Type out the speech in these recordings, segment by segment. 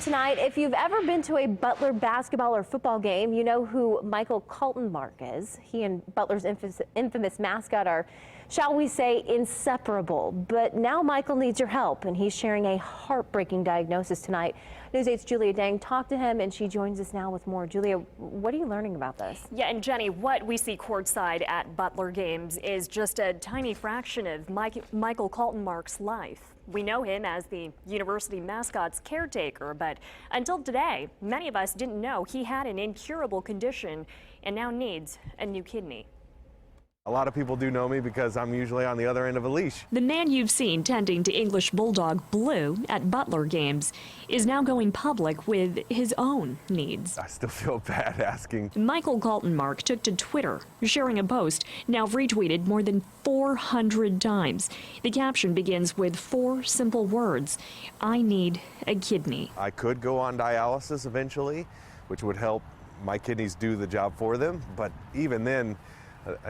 tonight. If you've ever been to a Butler basketball or football game, you know who Michael Kaltenmark is. He and Butler's infamous mascot are, shall we say, inseparable. But now Michael needs your help, and he's sharing a heartbreaking diagnosis tonight. News 8's Julia Deng talked to him, and she joins us now with more. Julia, what are you learning about this? Yeah, and Jenny, what we see courtside at Butler games is just a tiny fraction of Michael Kaltenmark's life. We know him as the university mascot's caretaker, but until today, many of us didn't know he had an incurable condition and now needs a new kidney. A lot of people do know me because I'm usually on the other end of a leash. The man you've seen tending to English Bulldog Blue at Butler games is now going public with his own needs. I still feel bad asking. Michael Kaltenmark took to Twitter, sharing a post now retweeted more than 400 times. The caption begins with 4 simple words: I need a kidney. I could go on dialysis eventually, which would help my kidneys do the job for them, but even then,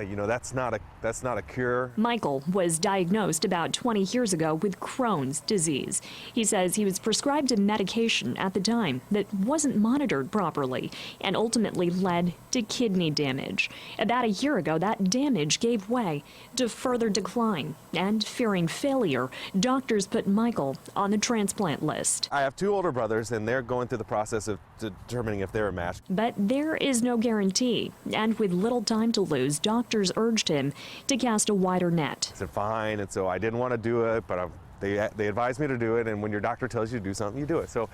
you know, that's not a cure. Michael was diagnosed about 20 years ago with Crohn's disease. He says he was prescribed a medication at the time that wasn't monitored properly and ultimately led to kidney damage. About a year ago, that damage gave way to further decline, and fearing failure, doctors put Michael on the transplant list. I have 2 older brothers, and they're going through the process of determining if they're a match. But there is no guarantee, and with little time to lose, doctors urged him to cast a wider net. I said fine, and so I didn't want to do it, but they advised me to do it, and when your doctor tells you to do something, you do it. So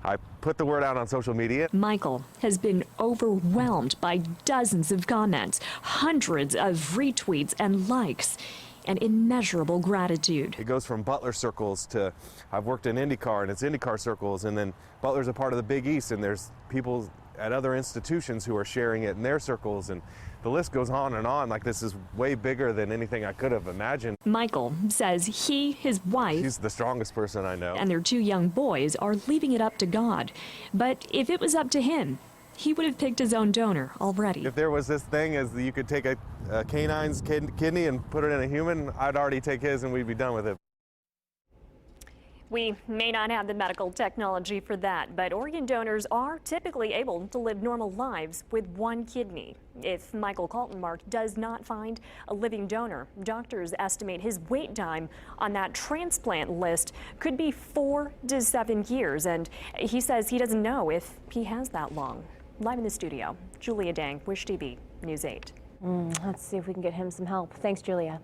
I put the word out on social media. Michael has been overwhelmed by dozens of comments, hundreds of retweets and likes, and immeasurable gratitude. It goes from Butler circles to, I've worked in IndyCar, and it's IndyCar circles, and then Butler's a part of the Big East, and there's people at other institutions who are sharing it in their circles, and the list goes on and on. Like, this is way bigger than anything I could have imagined. Michael says he, his wife, she's the strongest person I know, and their 2 young boys are leaving it up to God. But if it was up to him, he would have picked his own donor already. If there was this thing as you could take a canine's kidney and put it in a human, I'd already take his and we'd be done with it. We may not have the medical technology for that, but organ donors are typically able to live normal lives with 1 kidney. If Michael Kaltenmark does not find a living donor, doctors estimate his wait time on that transplant list could be 4 to 7 years, and he says he doesn't know if he has that long. Live in the studio, Julia Deng, Wish TV, News 8. Let's see if we can get him some help. Thanks, Julia.